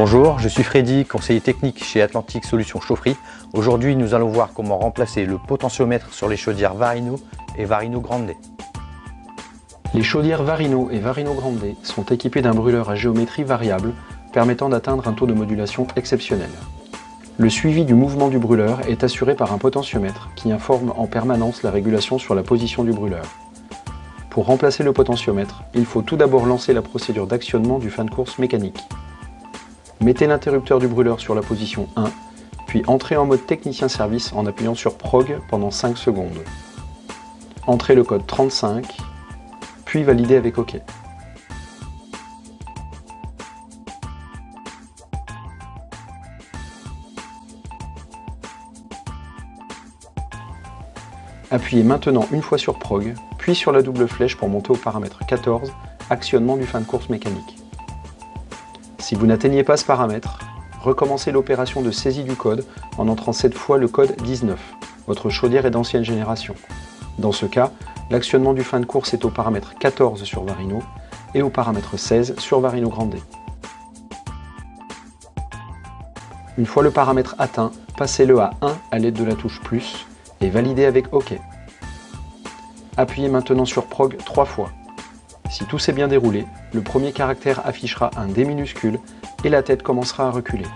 Bonjour, je suis Freddy, conseiller technique chez Atlantic Solutions Chaufferie. Aujourd'hui, nous allons voir comment remplacer le potentiomètre sur les chaudières Varino et Varino Grande. Les chaudières Varino et Varino Grande sont équipées d'un brûleur à géométrie variable permettant d'atteindre un taux de modulation exceptionnel. Le suivi du mouvement du brûleur est assuré par un potentiomètre qui informe en permanence la régulation sur la position du brûleur. Pour remplacer le potentiomètre, il faut tout d'abord lancer la procédure d'actionnement du fin de course mécanique. Mettez l'interrupteur du brûleur sur la position 1, puis entrez en mode technicien service en appuyant sur PROG pendant 5 secondes. Entrez le code 35, puis validez avec OK. Appuyez maintenant une fois sur PROG, puis sur la double flèche pour monter au paramètre 14, actionnement du fin de course mécanique. Si vous n'atteignez pas ce paramètre, recommencez l'opération de saisie du code en entrant cette fois le code 19. Votre chaudière est d'ancienne génération. Dans ce cas, l'actionnement du fin de course est au paramètre 14 sur Varino et au paramètre 16 sur Varino Grande. Une fois le paramètre atteint, passez-le à 1 à l'aide de la touche plus et validez avec OK. Appuyez maintenant sur PROG 3 fois. Si tout s'est bien déroulé, le premier caractère affichera un D minuscule et la tête commencera à reculer.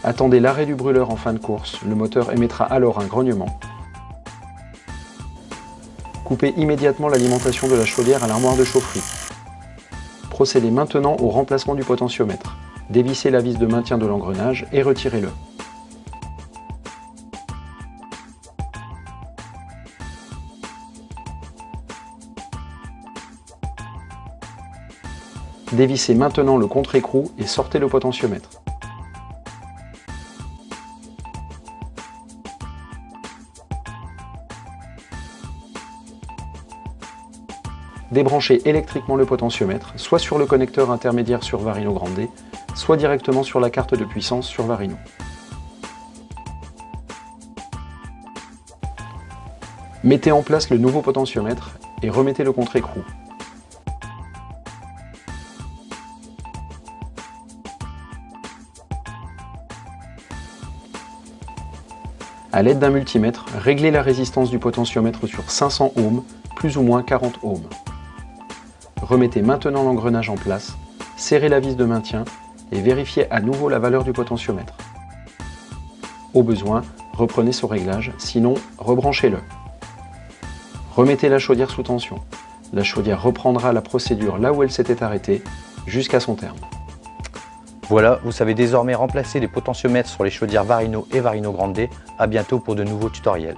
Attendez l'arrêt du brûleur en fin de course, le moteur émettra alors un grognement. Coupez immédiatement l'alimentation de la chaudière à l'armoire de chaufferie. Procédez maintenant au remplacement du potentiomètre. Dévissez la vis de maintien de l'engrenage et retirez-le. Dévissez maintenant le contre-écrou et sortez le potentiomètre. Débranchez électriquement le potentiomètre, soit sur le connecteur intermédiaire sur Varino Grande, soit directement sur la carte de puissance sur Varino. Mettez en place le nouveau potentiomètre et remettez le contre-écrou. A l'aide d'un multimètre, réglez la résistance du potentiomètre sur 500 ohms, plus ou moins 40 ohms. Remettez maintenant l'engrenage en place, serrez la vis de maintien et vérifiez à nouveau la valeur du potentiomètre. Au besoin, reprenez ce réglage, sinon rebranchez-le. Remettez la chaudière sous tension. La chaudière reprendra la procédure là où elle s'était arrêtée, jusqu'à son terme. Voilà, vous savez désormais remplacer les potentiomètres sur les chaudières Varino et Varino Grande. À bientôt pour de nouveaux tutoriels.